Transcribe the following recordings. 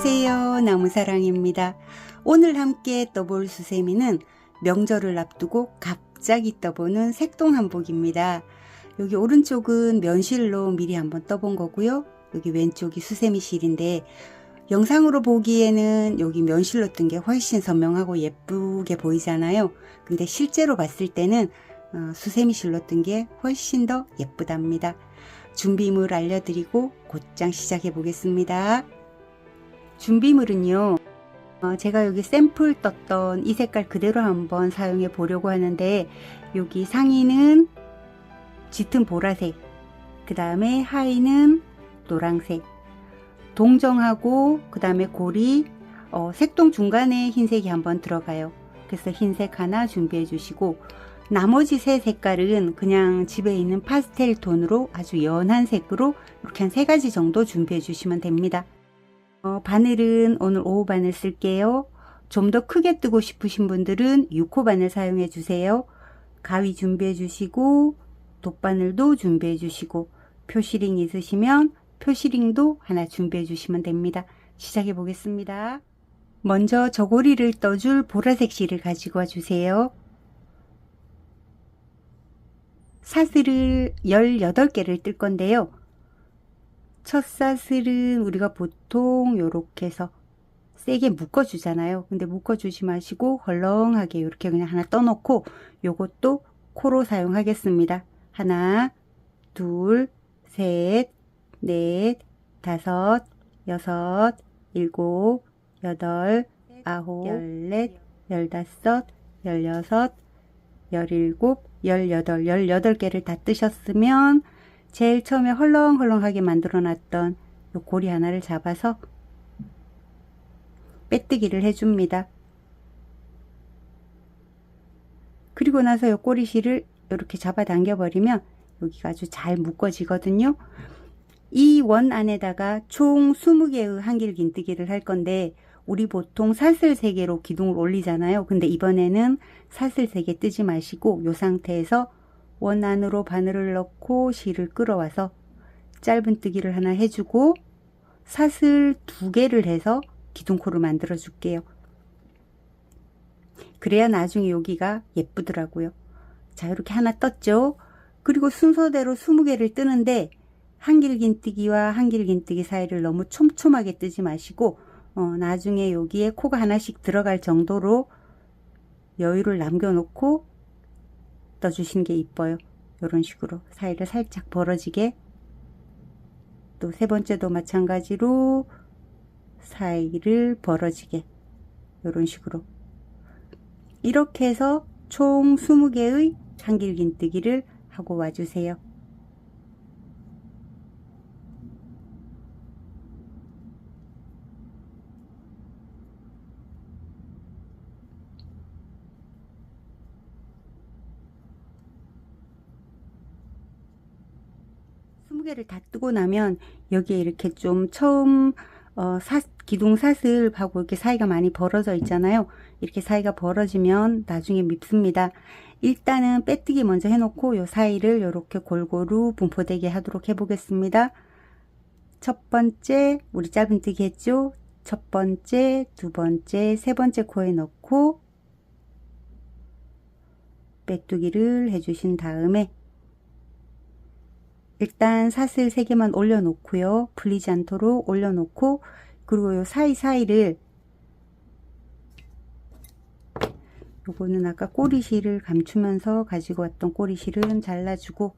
안녕하세요. 나무사랑입니다. 오늘 함께 떠볼 수세미는 명절을 앞두고 갑자기 떠보는 색동한복입니다. 여기 오른쪽은 면실로 미리 한번 떠본 거고요. 여기 왼쪽이 수세미 실인데 영상으로 보기에는 여기 면실로 뜬 게 훨씬 선명하고 예쁘게 보이잖아요. 근데 실제로 봤을 때는 수세미 실로 뜬 게 훨씬 더 예쁘답니다. 준비물 알려드리고 곧장 시작해 보겠습니다. 준비물은요, 제가 여기 샘플 떴던 이 색깔 그대로 한번 사용해 보려고 하는데, 여기 상의는 짙은 보라색, 그 다음에 하의는 노란색, 동정하고 그 다음에 고리, 색동 중간에 흰색이 한번 들어가요. 그래서 흰색 하나 준비해 주시고, 나머지 세 색깔은 그냥 집에 있는 파스텔 톤으로 아주 연한 색으로 이렇게 한 3가지 정도 준비해 주시면 됩니다. 바늘은 오늘 5호 바늘 쓸게요. 좀 더 크게 뜨고 싶으신 분들은 6호 바늘 사용해 주세요. 가위 준비해 주시고 돗바늘도 준비해 주시고 표시링 있으시면 표시링도 하나 준비해 주시면 됩니다. 시작해 보겠습니다. 먼저 저고리를 떠줄 보라색 실을 가지고 와 주세요. 사슬을 18개를 뜰 건데요. 첫 사슬은 우리가 보통 요렇게 해서 세게 묶어 주잖아요. 근데 묶어 주지 마시고 헐렁하게 이렇게 그냥 하나 떠놓고 요것도 코로 사용하겠습니다. 하나, 둘, 셋, 넷, 다섯, 여섯, 일곱, 여덟, 아홉, 열넷, 열다섯, 열여섯, 열일곱, 18개를 다 뜨셨으면 제일 처음에 헐렁헐렁하게 만들어 놨던 요 고리 하나를 잡아서 빼뜨기를 해줍니다. 그리고 나서 요 꼬리실을 이렇게 잡아 당겨 버리면 여기가 아주 잘 묶어지거든요. 이 원 안에다가 총 20개의 한길긴뜨기를 할 건데, 우리 보통 사슬 3개로 기둥을 올리잖아요. 근데 이번에는 사슬 3개 뜨지 마시고 이 상태에서 원 안으로 바늘을 넣고 실을 끌어와서 짧은 뜨기를 하나 해주고 사슬 2개를 해서 기둥코를 만들어 줄게요. 그래야 나중에 여기가 예쁘더라고요. 자, 이렇게 하나 떴죠. 그리고 순서대로 20개를 뜨는데 한길긴뜨기와 한길긴뜨기 사이를 너무 촘촘하게 뜨지 마시고 나중에 여기에 코가 하나씩 들어갈 정도로 여유를 남겨놓고 떠주시는 게 이뻐요. 이런 식으로 사이를 살짝 벌어지게, 또 3번째도 마찬가지로 사이를 벌어지게, 이런 식으로 이렇게 해서 총 20개의 한길긴뜨기를 하고 와주세요. 개를 다 뜨고 나면 여기에 이렇게 좀 처음 기둥 사슬하고 이렇게 사이가 많이 벌어져 있잖아요. 이렇게 사이가 벌어지면 나중에 밉습니다. 일단은 빼뜨기 먼저 해놓고 요 사이를 이렇게 골고루 분포되게 하도록 해보겠습니다. 첫 번째 우리 짧은뜨기 했죠. 첫 번째, 두 번째, 세 번째 코에 넣고 빼뜨기를 해주신 다음에 일단 사슬 3개만 올려놓고요. 풀리지 않도록 올려놓고, 그리고 요 사이사이를, 요거는 아까 꼬리실을 감추면서 가지고 왔던 꼬리실은 잘라주고,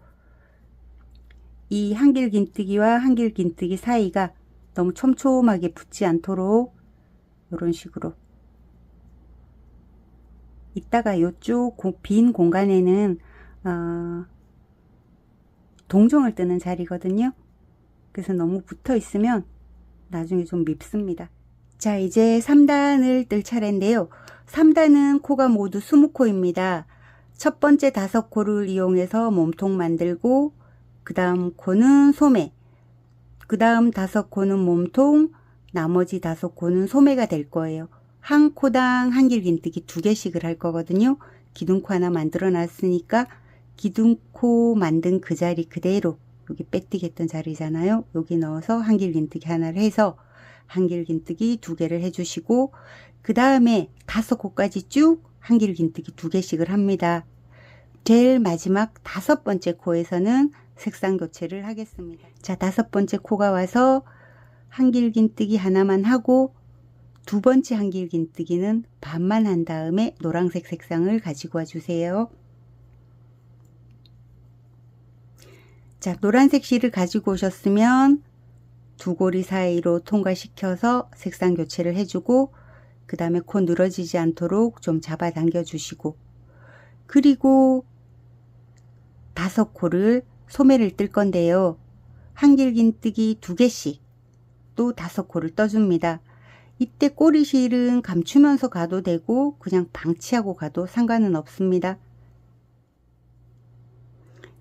이 한길긴뜨기와 한길긴뜨기 사이가 너무 촘촘하게 붙지 않도록 이런 식으로. 이따가 요쪽 빈 공간에는 동정을 뜨는 자리거든요. 그래서 너무 붙어 있으면 나중에 좀 밉습니다. 자, 이제 3단을 뜰 차례인데요. 3단은 코가 모두 20코입니다. 첫 번째 5코를 이용해서 몸통 만들고, 그 다음 코는 소매, 그 다음 5코는 몸통, 나머지 5코는 소매가 될 거예요. 한 코당 한길긴뜨기 2개씩을 할 거거든요. 기둥코 하나 만들어 놨으니까 기둥코 만든 그 자리 그대로, 여기 빼뜨기 했던 자리잖아요. 여기 넣어서 한길긴뜨기 하나를 해서 한길긴뜨기 2개를 해주시고 그 다음에 5코까지 쭉 한길긴뜨기 2개씩을 합니다. 제일 마지막 5번째 코에서는 색상 교체를 하겠습니다. 자, 5번째 코가 와서 한길긴뜨기 하나만 하고 2번째 한길긴뜨기는 반만 한 다음에 노란색 색상을 가지고 와주세요. 자, 노란색 실을 가지고 오셨으면 2고리 사이로 통과시켜서 색상 교체를 해주고 그 다음에 코 늘어지지 않도록 좀 잡아 당겨 주시고 그리고 5코를 소매를 뜰 건데요. 한길긴뜨기 2개씩 또 5코를 떠줍니다. 이때 꼬리실은 감추면서 가도 되고 그냥 방치하고 가도 상관은 없습니다.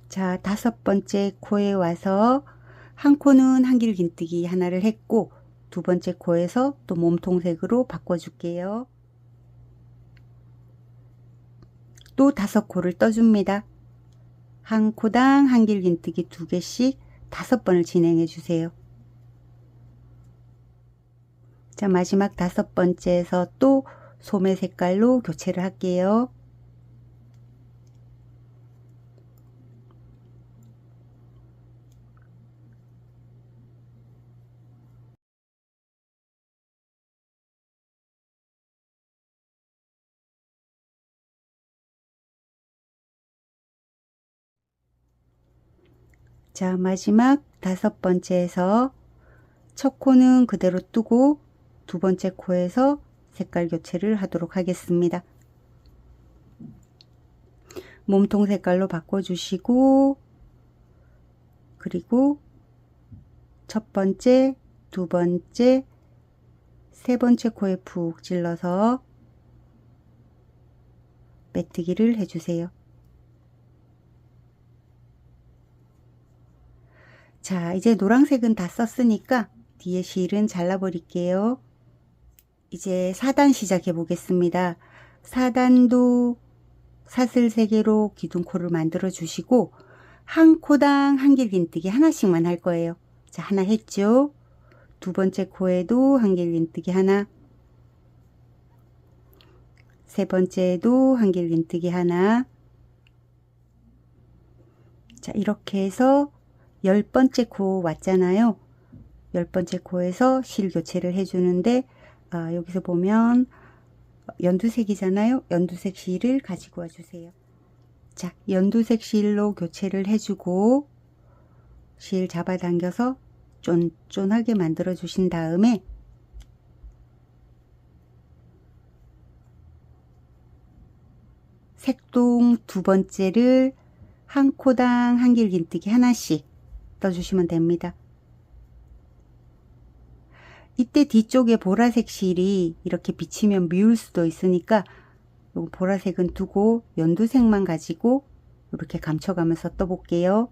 자, 5번째 코에 와서 한 코는 한길긴뜨기 하나를 했고 2번째 코에서 또 몸통색으로 바꿔줄게요. 또 5코를 떠줍니다. 한 코당 한길긴뜨기 2개씩 5번을 진행해 주세요. 자, 마지막 5번째에서 또 소매 색깔로 교체를 할게요. 자, 마지막 5번째에서 첫 코는 그대로 뜨고 2번째 코에서 색깔 교체를 하도록 하겠습니다. 몸통 색깔로 바꿔주시고 그리고 첫 번째, 2번째, 3번째 코에 푹 찔러서 메뜨기를 해주세요. 자, 이제 노란색은 다 썼으니까 뒤에 실은 잘라 버릴게요. 이제 4단 시작해 보겠습니다. 4단도 사슬 3개로 기둥코를 만들어 주시고 한 코당 한길긴뜨기 하나씩만 할 거예요. 자, 하나 했죠. 2번째 코에도 한길긴뜨기 하나, 3번째에도 한길긴뜨기 하나. 자, 이렇게 해서 10번째 코 왔잖아요. 10번째 코에서 실 교체를 해주는데 여기서 보면 연두색이잖아요. 연두색 실을 가지고 와주세요. 자, 연두색 실로 교체를 해주고 실 잡아당겨서 쫀쫀하게 만들어 주신 다음에 색동 2번째를 한 코당 한길긴뜨기 하나씩 떠주시면 됩니다. 이때 뒤쪽에 보라색 실이 이렇게 비치면 미울 수도 있으니까 요 보라색은 두고 연두색만 가지고 이렇게 감춰가면서 떠볼게요.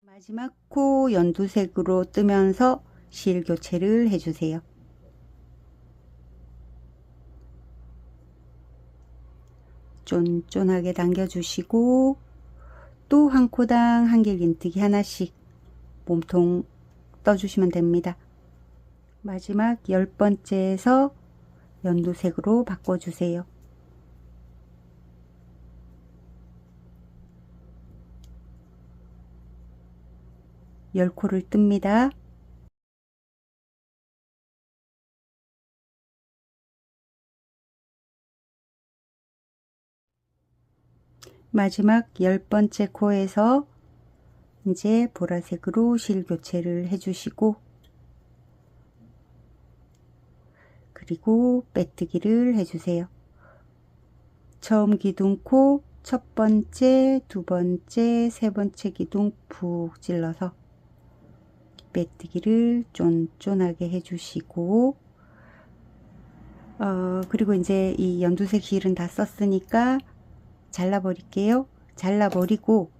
마지막 코 연두색으로 뜨면서 실 교체를 해주세요. 쫀쫀하게 당겨주시고 또 한 코당 한길긴뜨기 하나씩 몸통 떠주시면 됩니다. 마지막 10번째에서 연두색으로 바꿔주세요. 10코를 뜹니다. 마지막 10번째 코에서 이제 보라색으로 실 교체를 해주시고 그리고 빼뜨기를 해주세요. 처음 기둥코 첫 번째, 두 번째, 세 번째 기둥 푹 찔러서 빼뜨기를 쫀쫀하게 해주시고 그리고 이제 이 연두색 실은 다 썼으니까 잘라 버릴게요. 잘라 버리고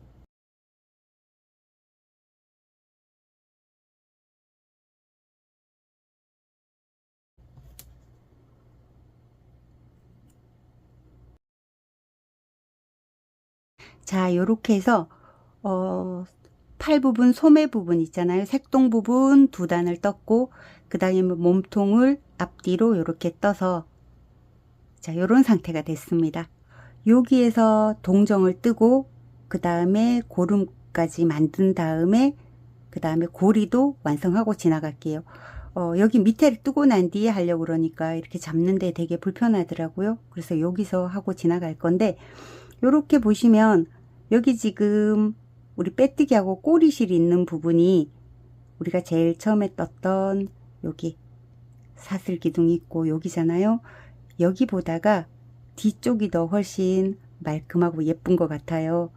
자, 요렇게 해서 팔 부분, 소매 부분 있잖아요. 색동 부분 두 단을 떴고, 그 다음에 몸통을 앞뒤로 이렇게 떠서, 자, 요런 상태가 됐습니다. 여기에서 동정을 뜨고, 그 다음에 고름까지 만든 다음에, 그 다음에 고리도 완성하고 지나갈게요. 여기 밑에를 뜨고 난 뒤에 하려고 그러니까 이렇게 잡는데 되게 불편하더라고요. 그래서 여기서 하고 지나갈 건데, 요렇게 보시면, 여기 지금 우리 빼뜨기하고 꼬리실 있는 부분이 우리가 제일 처음에 떴던 여기 사슬 기둥이 있고 여기잖아요. 여기보다가 뒤쪽이 더 훨씬 말끔하고 예쁜 것 같아요.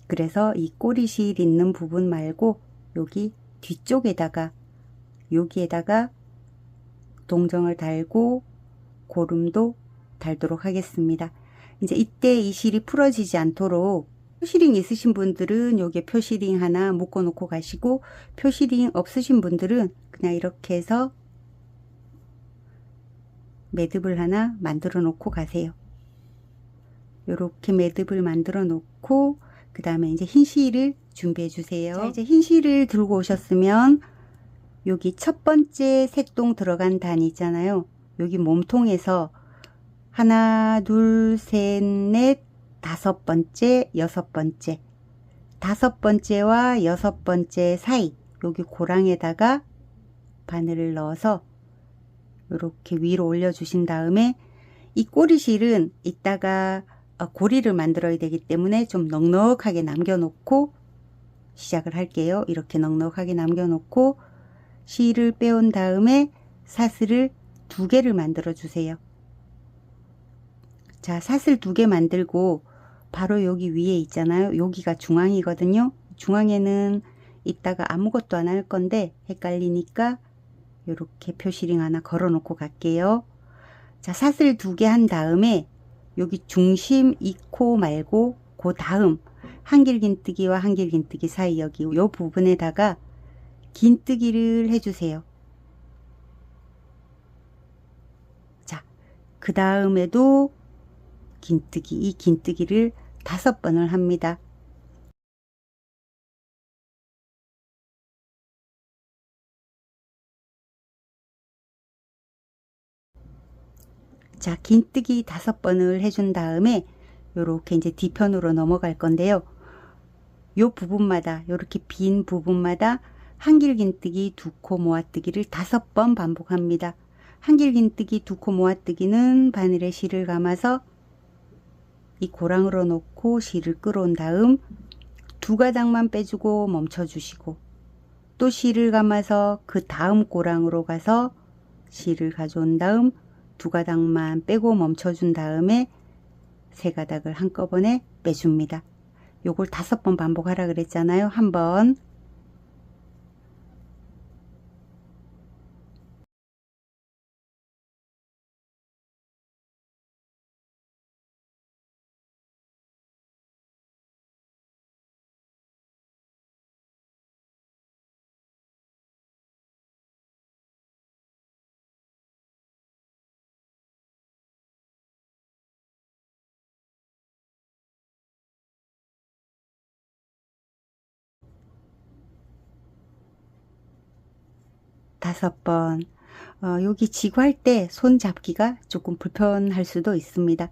그래서 이 꼬리실 있는 부분 말고 여기 뒤쪽에다가 여기에다가 동정을 달고 고름도 달도록 하겠습니다. 이제 이때 이 실이 풀어지지 않도록 표시링 있으신 분들은 여기에 표시링 하나 묶어 놓고 가시고, 표시링 없으신 분들은 그냥 이렇게 해서 매듭을 하나 만들어 놓고 가세요. 이렇게 매듭을 만들어 놓고 그 다음에 이제 흰 실을 준비해 주세요. 자, 이제 흰 실을 들고 오셨으면 여기 첫 번째 색동 들어간 단 있잖아요. 여기 몸통에서 하나, 둘, 셋, 넷, 다섯 번째, 여섯 번째, 다섯 번째와 여섯 번째 사이 여기 고랑에다가 바늘을 넣어서 이렇게 위로 올려 주신 다음에, 이 꼬리실은 이따가 고리를 만들어야 되기 때문에 좀 넉넉하게 남겨 놓고 시작을 할게요. 이렇게 넉넉하게 남겨 놓고 실을 빼온 다음에 사슬을 두 개를 만들어 주세요. 자, 사슬 두 개 만들고 바로 여기 위에 있잖아요. 여기가 중앙이거든요. 중앙에는 이따가 아무것도 안 할 건데 헷갈리니까 이렇게 표시링 하나 걸어 놓고 갈게요. 자, 사슬 두 개 한 다음에 여기 중심 이 코 말고 그 다음 한길긴뜨기와 한길긴뜨기 사이 여기 요 부분에다가 긴뜨기를 해주세요. 자, 그 다음에도 긴뜨기, 이 긴뜨기를 5번을 합니다. 자, 긴뜨기 5번을 해준 다음에 요렇게 이제 뒤편으로 넘어갈 건데요. 요 부분마다, 요렇게 빈 부분마다 한길긴뜨기, 두 코 모아뜨기를 5번 반복합니다. 한길긴뜨기, 두 코 모아뜨기는 바늘에 실을 감아서 이 고랑으로 놓고 실을 끌어온 다음 두 가닥만 빼주고 멈춰주시고, 또 실을 감아서 그 다음 고랑으로 가서 실을 가져온 다음 두 가닥만 빼고 멈춰준 다음에 세 가닥을 한꺼번에 빼줍니다. 요걸 5번 반복하라 그랬잖아요. 한 번, 다섯 번. 여기 지구할 때 손 잡기가 조금 불편할 수도 있습니다.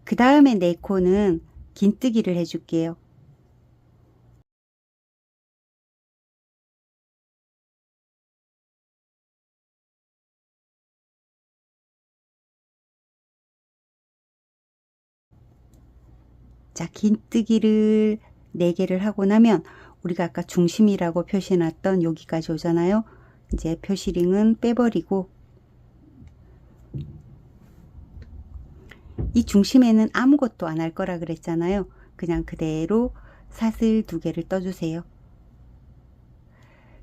그 다음에 네 코는 긴뜨기를 해줄게요. 자, 긴뜨기를 4개를 하고 나면 우리가 아까 중심이라고 표시해놨던 여기까지 오잖아요. 이제 표시링은 빼버리고, 이 중심에는 아무것도 안 할 거라 그랬잖아요. 그냥 그대로 사슬 2개를 떠주세요.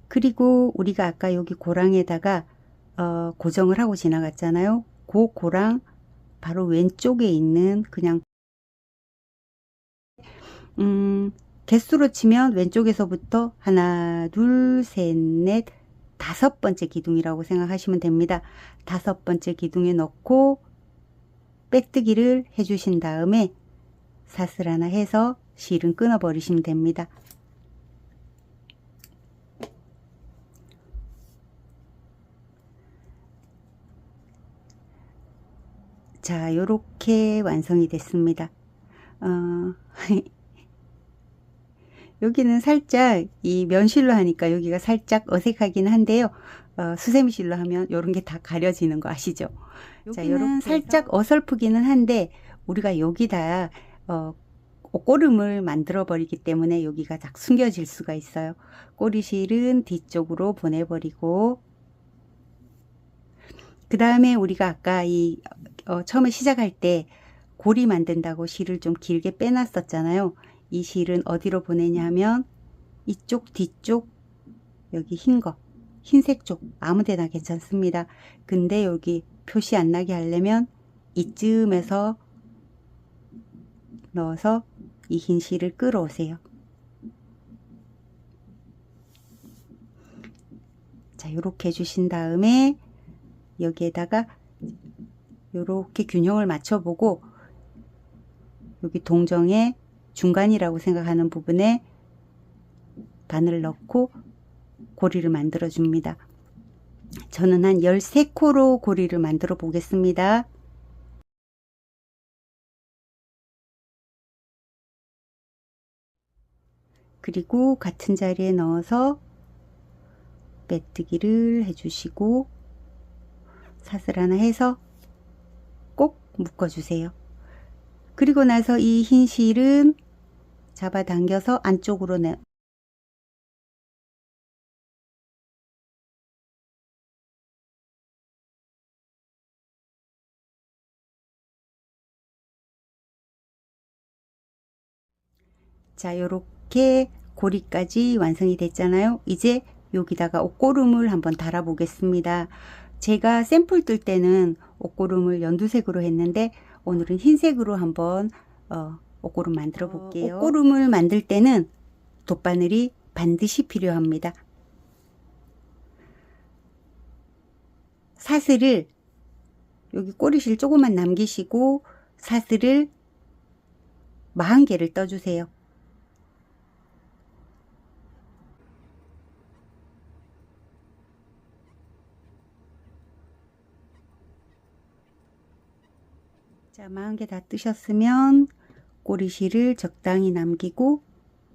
그리고 우리가 아까 여기 고랑에다가 고정을 하고 지나갔잖아요. 그 고랑 바로 왼쪽에 있는 그냥 개수로 치면 왼쪽에서부터 하나, 둘, 셋, 넷, 5번째 기둥이라고 생각하시면 됩니다. 5번째 기둥에 넣고 빼뜨기를 해주신 다음에 사슬 하나 해서 실은 끊어 버리시면 됩니다. 자, 요렇게 완성이 됐습니다. 여기는 살짝 이 면실로 하니까 여기가 살짝 어색하긴 한데요. 수세미실로 하면 요런 게 다 가려지는 거 아시죠? 자, 요렇게 살짝 어설프기는 한데 우리가 여기다 옷고름을 만들어 버리기 때문에 여기가 딱 숨겨질 수가 있어요. 꼬리실은 뒤쪽으로 보내버리고, 그 다음에 우리가 아까 처음에 시작할 때 고리 만든다고 실을 좀 길게 빼놨었잖아요. 이 실은 어디로 보내냐면 이쪽 뒤쪽, 여기 흰색 쪽 아무 데나 괜찮습니다. 근데 여기 표시 안 나게 하려면 이쯤에서 넣어서 이 흰 실을 끌어오세요. 자, 요렇게 해주신 다음에 여기에다가 요렇게 균형을 맞춰보고 여기 동정의 중간이라고 생각하는 부분에 바늘 넣고 고리를 만들어 줍니다. 저는 한 13코로 고리를 만들어 보겠습니다. 그리고 같은 자리에 넣어서 메뜨기를 해주시고 사슬 하나 해서 꼭 묶어주세요. 그리고 나서 이 흰 실은 잡아당겨서 안쪽으로 자, 요렇게 고리까지 완성이 됐잖아요. 이제 여기다가 옷고름을 한번 달아 보겠습니다. 제가 샘플 뜰 때는 옷고름을 연두색으로 했는데 오늘은 흰색으로 한번 옷고름 만들어 볼게요. 옷고름을 만들 때는 돗바늘이 반드시 필요합니다. 사슬을 여기 꼬리실 조금만 남기시고 사슬을 40개를 떠주세요. 자, 40개 다 뜨셨으면 꼬리실을 적당히 남기고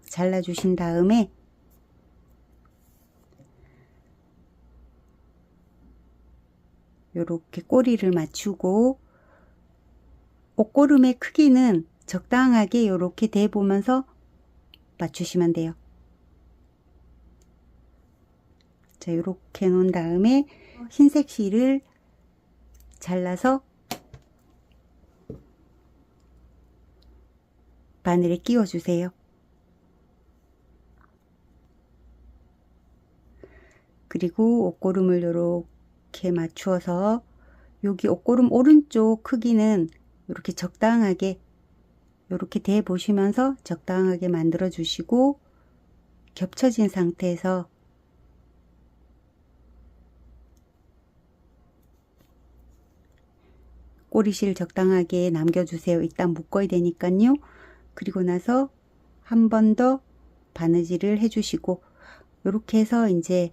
잘라 주신 다음에 요렇게 꼬리를 맞추고 옷고름의 크기는 적당하게 요렇게 대보면서 맞추시면 돼요. 자, 요렇게 놓은 다음에 흰색 실을 잘라서 바늘에 끼워 주세요. 그리고 옷고름을 요렇게 맞추어서 여기 옷고름 오른쪽 크기는 이렇게 적당하게 이렇게 대 보시면서 적당하게 만들어 주시고 겹쳐진 상태에서 꼬리실 적당하게 남겨주세요. 일단 묶어야 되니까요. 그리고 나서 한 번 더 바느질을 해주시고 이렇게 해서 이제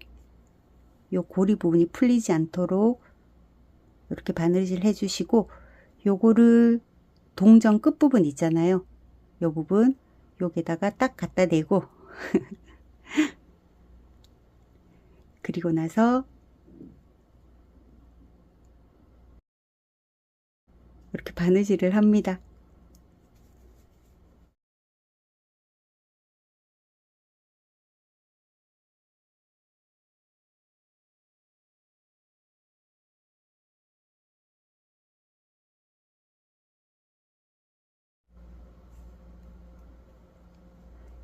요 고리 부분이 풀리지 않도록 이렇게 바느질 해주시고 요거를 동전 끝부분 있잖아요. 요 부분 여기다가 딱 갖다 대고 그리고 나서 이렇게 바느질을 합니다.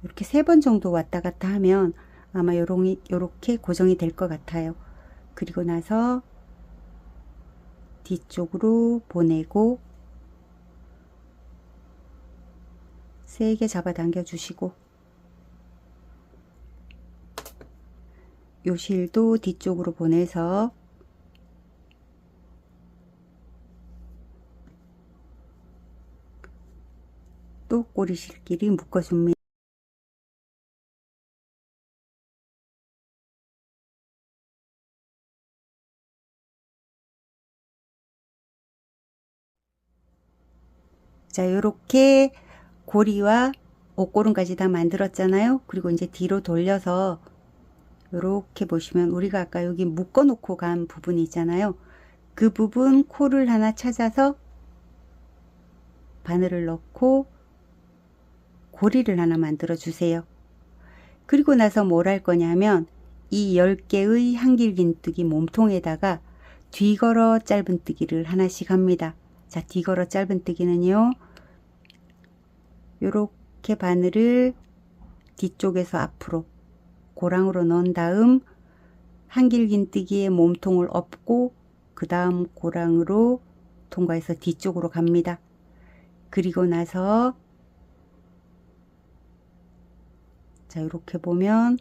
이렇게 3번 정도 왔다 갔다 하면 아마 요렇게 고정이 될 것 같아요. 그리고 나서 뒤쪽으로 보내고 3개 잡아당겨 주시고 요 실도 뒤쪽으로 보내서 또 꼬리실끼리 묶어줍니다. 자, 요렇게 고리와 옷고름까지 다 만들었잖아요. 그리고 이제 뒤로 돌려서 요렇게 보시면 우리가 아까 여기 묶어 놓고 간 부분이 있잖아요. 그 부분 코를 하나 찾아서 바늘을 넣고 고리를 하나 만들어 주세요. 그리고 나서 뭘 할 거냐면 이 10개의 한길긴뜨기 몸통에다가 뒤걸어 짧은뜨기를 하나씩 합니다. 자, 뒤걸어 짧은뜨기는요, 요렇게 바늘을 뒤쪽에서 앞으로 고랑으로 넣은 다음 한길긴뜨기의 몸통을 엎고 그 다음 고랑으로 통과해서 뒤쪽으로 갑니다. 그리고 나서 자, 이렇게 보면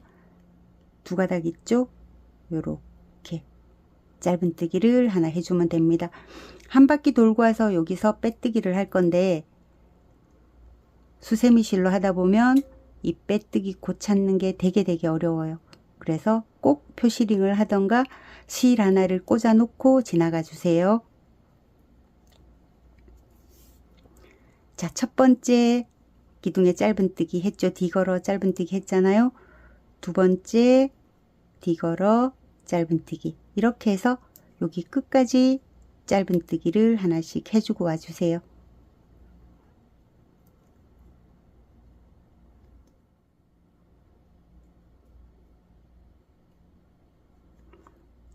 두 가닥 있죠? 요렇게 짧은뜨기를 하나 해주면 됩니다. 한 바퀴 돌고 와서 여기서 빼뜨기를 할 건데 수세미실로 하다 보면 이 빼뜨기 코 찾는 게 되게 어려워요. 그래서 꼭 표시링을 하던가 실 하나를 꽂아 놓고 지나가 주세요. 자, 첫 번째 기둥에 짧은뜨기 했죠. 뒤걸어 짧은뜨기 했잖아요. 두 번째 뒤걸어 짧은뜨기, 이렇게 해서 여기 끝까지 짧은뜨기를 하나씩 해주고 와주세요.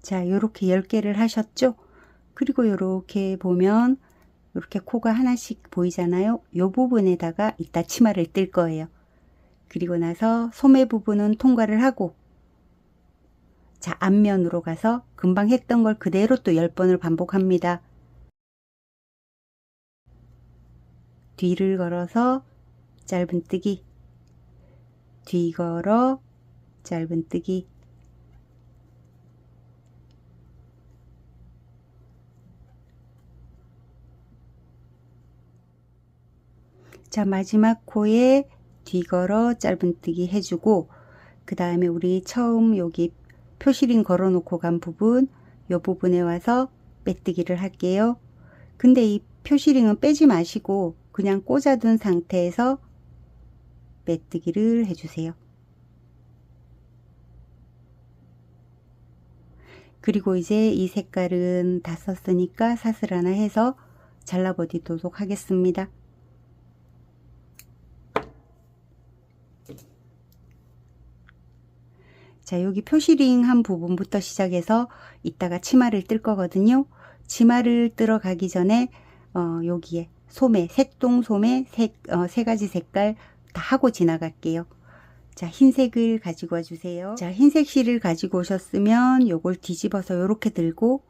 자, 요렇게 10개를 하셨죠? 그리고 요렇게 보면 이렇게 코가 하나씩 보이잖아요. 요 부분에다가 이따 치마를 뜰 거예요. 그리고 나서 소매 부분은 통과를 하고, 자, 앞면으로 가서 금방 했던 걸 그대로 또 10번을 반복합니다. 뒤를 걸어서 짧은뜨기, 뒤걸어 짧은뜨기, 자, 마지막 코에 뒤걸어 짧은뜨기 해주고, 그 다음에 우리 처음 여기 표시링 걸어 놓고 간 부분, 요 부분에 와서 빼뜨기를 할게요. 근데 이 표시링은 빼지 마시고 그냥 꽂아둔 상태에서 빼뜨기를 해주세요. 그리고 이제 이 색깔은 다 썼으니까 사슬 하나 해서 잘라버리도록 하겠습니다. 자, 여기 표시링 한 부분부터 시작해서 이따가 치마를 뜰 거거든요. 치마를 뜨러 가기 전에 여기에 소매, 색동 소매 세 가지 색깔 다 하고 지나갈게요. 자, 흰색을 가지고 와주세요. 자, 흰색 실을 가지고 오셨으면 요걸 뒤집어서 요렇게 들고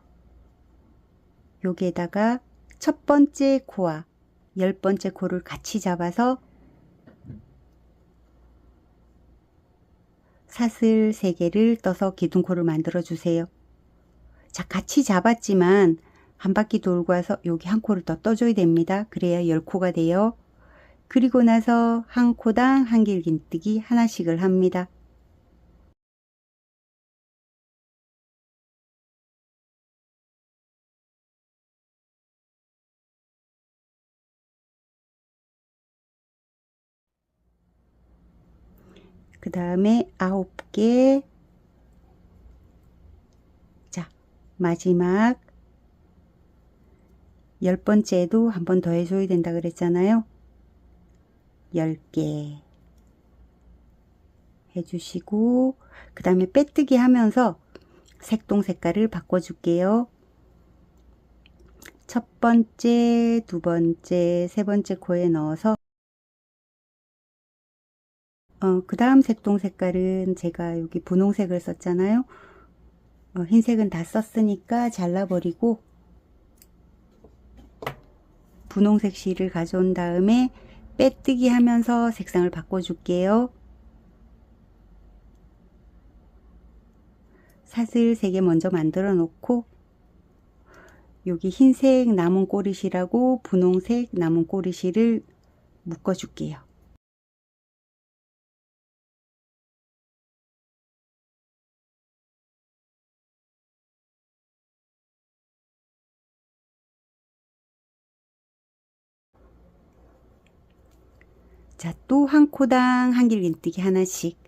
여기에다가 첫 번째 코와 10번째 코를 같이 잡아서 사슬 3개를 떠서 기둥코를 만들어 주세요. 자, 같이 잡았지만 한 바퀴 돌고 와서 여기 한 코를 더 떠줘야 됩니다. 그래야 10코가 돼요. 그리고 나서 한 코당 한길긴뜨기 하나씩을 합니다. 그 다음에 9개, 자, 마지막 10번째도 한 번 더 해줘야 된다 그랬잖아요. 10개 해주시고, 그 다음에 빼뜨기 하면서 색동 색깔을 바꿔줄게요. 첫 번째, 두 번째, 세 번째 코에 넣어서 그 다음 색동 색깔은 제가 여기 분홍색을 썼잖아요. 흰색은 다 썼으니까 잘라버리고 분홍색 실을 가져온 다음에 빼뜨기 하면서 색상을 바꿔줄게요. 사슬 3개 먼저 만들어 놓고 여기 흰색 남은 꼬리실하고 분홍색 남은 꼬리실을 묶어 줄게요. 자, 또 한 코당 한길긴뜨기 하나씩.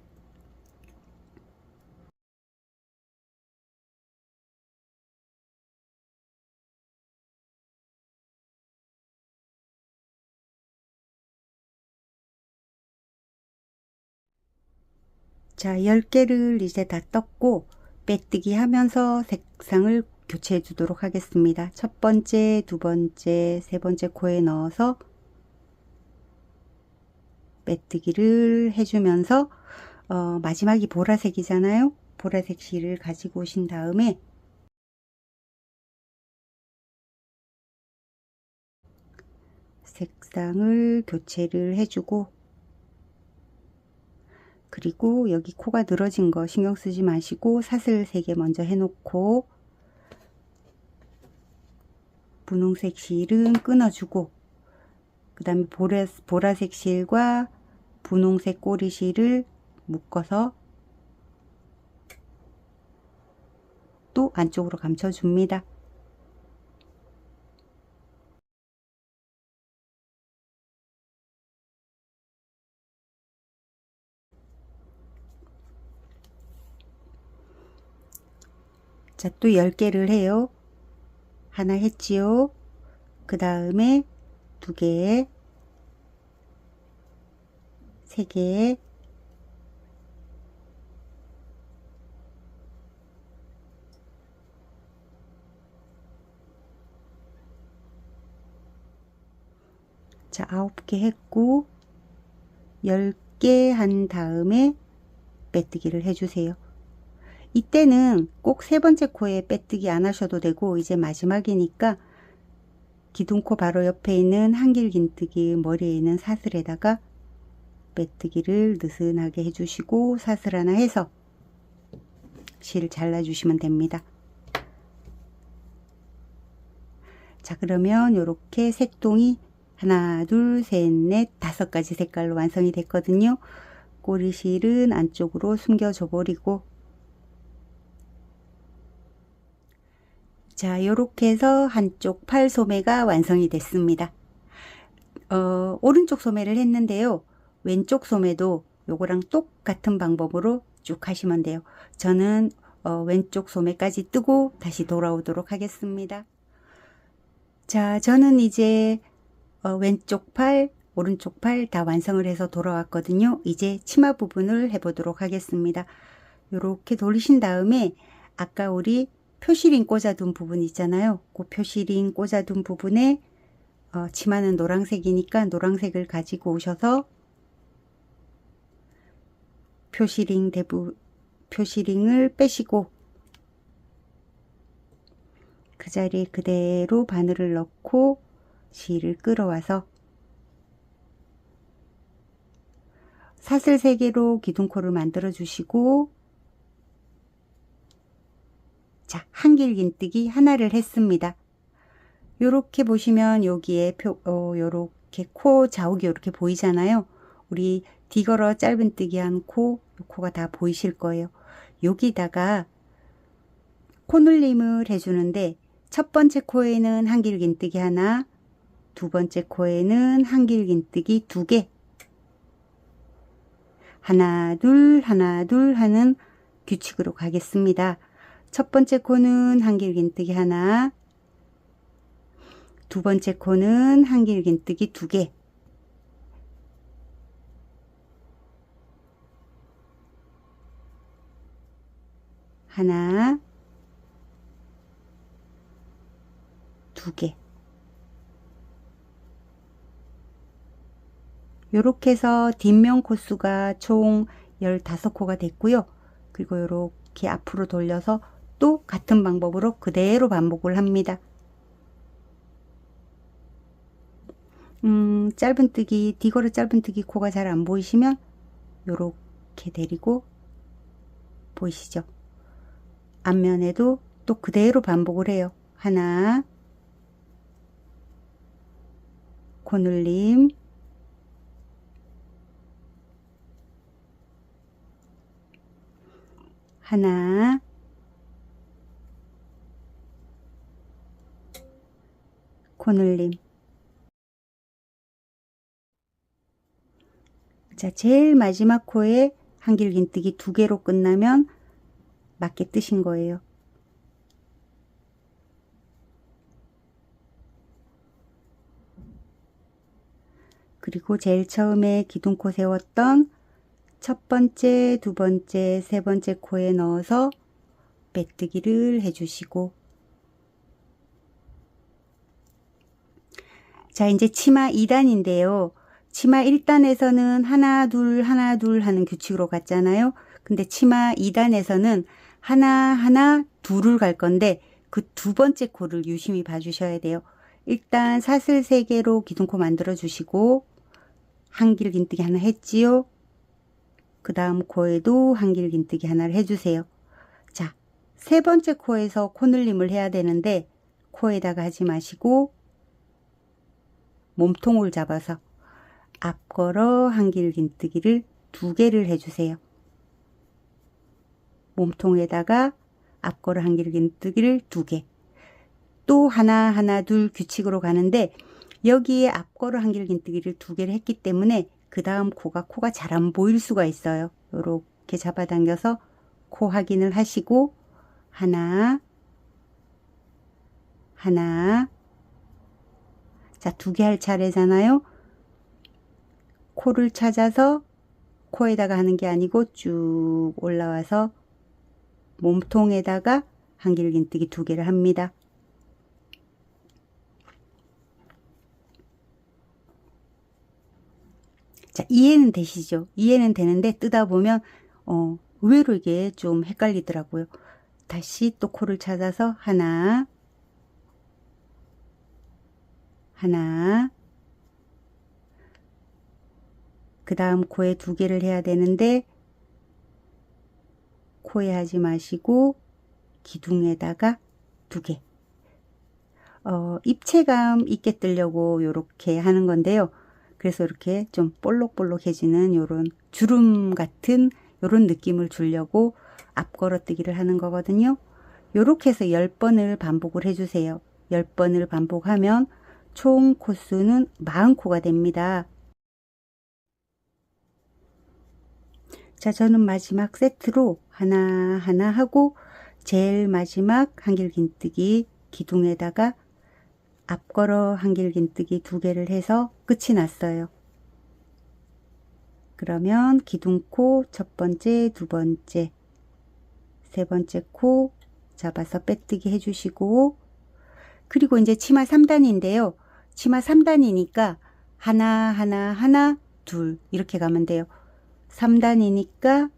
자, 10개를 이제 다 떴고 빼뜨기 하면서 색상을 교체해 주도록 하겠습니다. 첫 번째, 두 번째, 세 번째 코에 넣어서 빼뜨기를 해주면서 마지막이 보라색이잖아요. 보라색 실을 가지고 오신 다음에 색상을 교체를 해주고, 그리고 여기 코가 늘어진 거 신경 쓰지 마시고 사슬 3개 먼저 해놓고 분홍색 실은 끊어주고, 그 다음에 보라색 실과 분홍색 꼬리 실을 묶어서 또 안쪽으로 감춰줍니다. 자, 또 10개를 해요. 하나 했지요. 그 다음에 2개, 3개, 자, 9개 했고 10개 한 다음에 빼뜨기를 해주세요. 이때는 꼭 세 번째 코에 빼뜨기 안 하셔도 되고, 이제 마지막이니까 기둥코 바로 옆에 있는 한길긴뜨기 머리에 있는 사슬에다가 빼뜨기를 느슨하게 해주시고 사슬 하나 해서 실 잘라주시면 됩니다. 자, 그러면 이렇게 색동이 하나, 둘, 셋, 넷, 5가지 색깔로 완성이 됐거든요. 꼬리실은 안쪽으로 숨겨줘 버리고, 자, 요렇게 해서 한쪽 팔 소매가 완성이 됐습니다. 오른쪽 소매를 했는데요. 왼쪽 소매도 요거랑 똑같은 방법으로 쭉 하시면 돼요. 저는 왼쪽 소매까지 뜨고 다시 돌아오도록 하겠습니다. 자, 저는 이제 왼쪽 팔, 오른쪽 팔 다 완성을 해서 돌아왔거든요. 이제 치마 부분을 해보도록 하겠습니다. 요렇게 돌리신 다음에 아까 우리 표시링 꽂아둔 부분 있잖아요. 그 표시링 꽂아둔 부분에 치마는 노란색이니까 노란색을 가지고 오셔서 표시링을 빼시고 그 자리에 그대로 바늘을 넣고 실을 끌어와서 사슬 3개로 기둥코를 만들어 주시고, 자, 한길긴뜨기 하나를 했습니다. 요렇게 보시면 여기에 요렇게 코 자욱이 요렇게 보이잖아요. 우리 뒤걸어 짧은뜨기 한 코가 다 보이실 거예요. 여기다가 코늘림을 해주는데 첫 번째 코에는 한길긴뜨기 하나, 두 번째 코에는 한길긴뜨기 2개, 하나 둘 하는 규칙으로 가겠습니다. 첫 번째 코는 한길긴뜨기 하나, 두 번째 코는 한길긴뜨기 2개, 하나, 2개. 요렇게 해서 뒷면 코수가 총 15코가 됐고요. 그리고 요렇게 앞으로 돌려서 또 같은 방법으로 그대로 반복을 합니다. 짧은뜨기, 뒤걸어 짧은뜨기 코가 잘 안 보이시면 요렇게 데리고 보이시죠? 앞면에도 또 그대로 반복을 해요. 하나, 코늘림, 하나, 코늘림. 자, 제일 마지막 코에 한길긴뜨기 2개로 끝나면 맞게 뜨신 거예요. 그리고 제일 처음에 기둥코 세웠던 첫 번째, 두 번째, 세 번째 코에 넣어서 빼뜨기를 해주시고, 자, 이제 치마 2단인데요. 치마 1단에서는 하나 둘 하는 규칙으로 갔잖아요. 근데 치마 2단에서는 하나 둘을 갈 건데 그 두 번째 코를 유심히 봐주셔야 돼요. 일단 사슬 3개로 기둥코 만들어 주시고 한길긴뜨기 하나 했지요. 그 다음 코에도 한길긴뜨기 하나를 해주세요. 자, 세 번째 코에서 코늘림을 해야 되는데 코에다가 하지 마시고 몸통을 잡아서 앞걸어 한길긴뜨기를 2개를 해주세요. 몸통에다가 앞걸어 한길긴뜨기를 2개. 또 하나 둘 규칙으로 가는데 여기에 앞걸어 한길긴뜨기를 2개를 했기 때문에 그 다음 코가 잘 안 보일 수가 있어요. 이렇게 잡아당겨서 코 확인을 하시고 하나, 자, 2개 할 차례잖아요. 코를 찾아서 코에다가 하는 게 아니고 쭉 올라와서 몸통에다가 한길긴뜨기 2개를 합니다. 자, 이해는 되시죠? 이해는 되는데 뜨다 보면 의외로 이게 좀 헷갈리더라고요. 다시 또 코를 찾아서 하나, 그 다음 코에 2개를 해야 되는데 코에 하지 마시고 기둥에다가 2개. 입체감 있게 뜨려고 이렇게 하는 건데요. 그래서 이렇게 좀 볼록볼록해지는 요런 주름 같은 요런 느낌을 주려고 앞걸어뜨기를 하는 거거든요. 요렇게 해서 10번을 반복을 해주세요. 10번을 반복하면 총 코수는 40코가 됩니다. 자, 저는 마지막 세트로 하나 하고 제일 마지막 한길긴뜨기 기둥에다가 앞걸어 한길긴뜨기 2개를 해서 끝이 났어요. 그러면 기둥코 첫 번째, 두 번째, 세 번째 코 잡아서 빼뜨기 해주시고, 그리고 이제 치마 3단인데요. 치마 3단이니까 하나, 둘 이렇게 가면 돼요. 3단이니까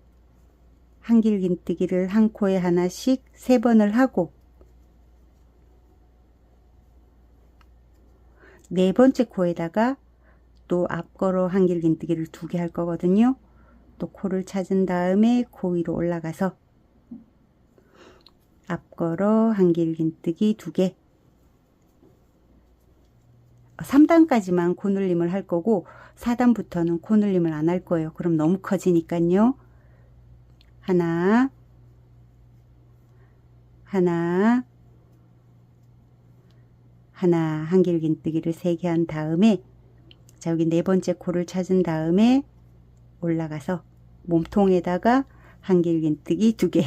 한길긴뜨기를 한 코에 하나씩 3번을 하고 네 번째 코에다가 또 앞걸어 한길긴뜨기를 2개 할 거거든요. 또 코를 찾은 다음에 코 위로 올라가서 앞걸어 한길긴뜨기 2개. 3단까지만 코늘림을 할 거고 4단부터는 코늘림을 안 할 거예요. 그럼 너무 커지니까요. 하나, 한길긴뜨기를 3개 한 다음에, 자, 여기 네 번째 코를 찾은 다음에 올라가서 몸통에다가 한길긴뜨기 2개.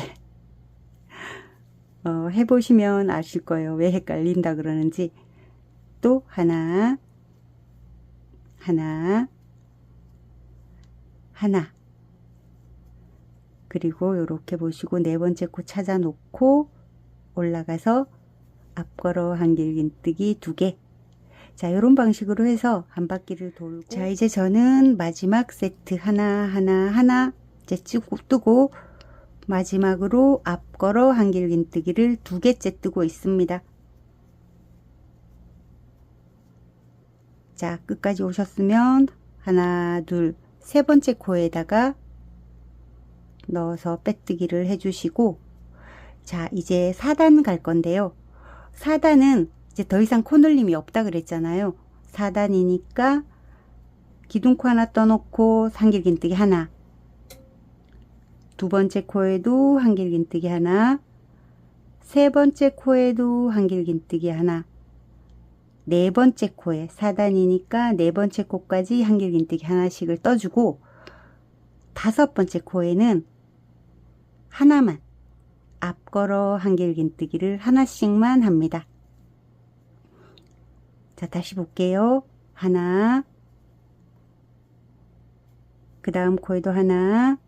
해보시면 아실 거예요. 왜 헷갈린다 그러는지. 또 하나, 그리고 이렇게 보시고 네 번째 코 찾아 놓고 올라가서 앞걸어 한길긴뜨기 2개. 자, 이런 방식으로 해서 한 바퀴를 돌고, 자, 이제 저는 마지막 세트 하나 이제 뜨고 마지막으로 앞걸어 한길긴뜨기를 2개째 뜨고 있습니다. 자, 끝까지 오셨으면 하나, 둘, 세 번째 코에다가 넣어서 빼뜨기를 해주시고, 자, 이제 4단 갈 건데요. 4단은 이제 더 이상 코늘림이 없다 그랬잖아요. 4단이니까 기둥코 하나 떠놓고 한길긴뜨기 하나, 두 번째 코에도 한길긴뜨기 하나, 세 번째 코에도 한길긴뜨기 하나, 네 번째 코에 4단이니까 네 번째 코까지 한길긴뜨기 하나씩을 떠주고, 다섯 번째 코에는 하나만 앞걸어 한길긴뜨기를 하나씩만 합니다. 자, 다시 볼게요. 하나, 그 다음 코에도 하나,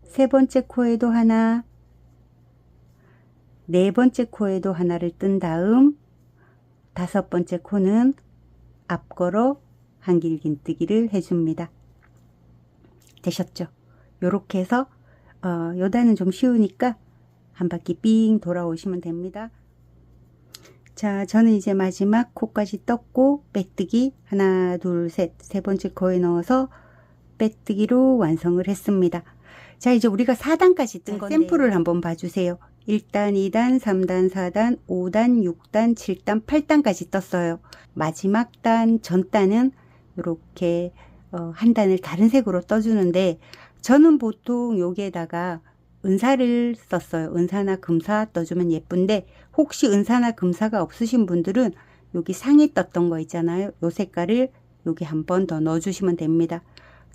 세 번째 코에도 하나, 네 번째 코에도 하나를 뜬 다음 다섯 번째 코는 앞걸어 한길긴뜨기를 해줍니다. 되셨죠? 요렇게 해서 요 단은 좀 쉬우니까 한 바퀴 삥 돌아오시면 됩니다. 자, 저는 이제 마지막 코까지 떴고 빼뜨기 하나, 둘, 셋, 세 번째 코에 넣어서 빼뜨기로 완성을 했습니다. 자, 이제 우리가 4단까지 뜬 건데 샘플을 한번 봐주세요. 1단, 2단, 3단, 4단, 5단, 6단, 7단, 8단까지 떴어요. 마지막 단, 전 단은 이렇게 한 단을 다른 색으로 떠주는데 저는 보통 여기에다가 은사를 썼어요. 은사나 금사 떠주면 예쁜데 혹시 은사나 금사가 없으신 분들은 여기 상에 떴던 거 있잖아요. 요 색깔을 여기 한 번 더 넣어주시면 됩니다.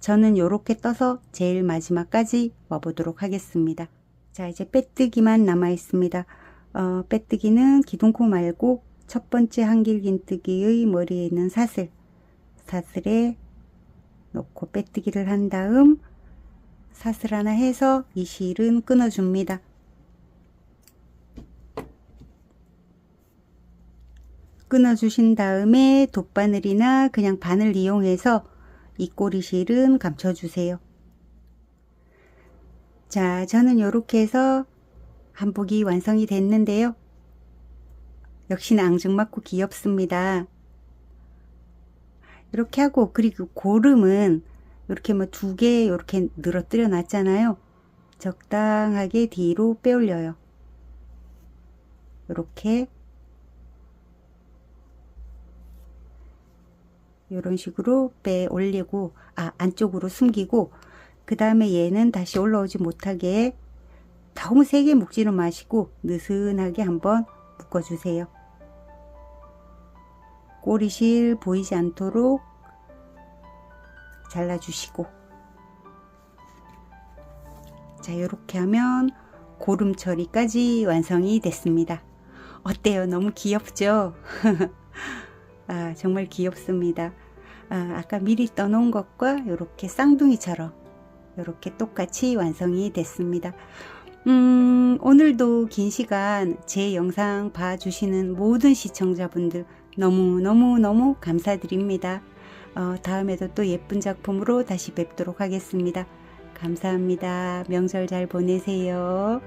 저는 이렇게 떠서 제일 마지막까지 와보도록 하겠습니다. 자, 이제 빼뜨기만 남아 있습니다. 빼뜨기는 기둥코 말고 첫 번째 한길긴뜨기의 머리에 있는 사슬에 놓고 빼뜨기를 한 다음 사슬 하나 해서 이 실은 끊어줍니다. 끊어주신 다음에 돗바늘이나 그냥 바늘 이용해서 이 꼬리실은 감춰주세요. 자, 저는 이렇게 해서 한복이 완성이 됐는데요. 역시나 앙증맞고 귀엽습니다. 이렇게 하고, 그리고 고름은 이렇게 뭐 2개 이렇게 늘어뜨려 놨잖아요. 적당하게 뒤로 빼올려요. 이렇게 이런 식으로 빼 올리고 안쪽으로 숨기고, 그 다음에 얘는 다시 올라오지 못하게 너무 세게 묶지는 마시고 느슨하게 한번 묶어주세요. 꼬리실 보이지 않도록 잘라주시고, 자, 이렇게 하면 고름 처리까지 완성이 됐습니다. 어때요? 너무 귀엽죠? 정말 귀엽습니다. 아까 미리 떠놓은 것과 이렇게 쌍둥이처럼 이렇게 똑같이 완성이 됐습니다. 오늘도 긴 시간 제 영상 봐주시는 모든 시청자분들 너무 감사드립니다. 다음에도 또 예쁜 작품으로 다시 뵙도록 하겠습니다. 감사합니다. 명절 잘 보내세요.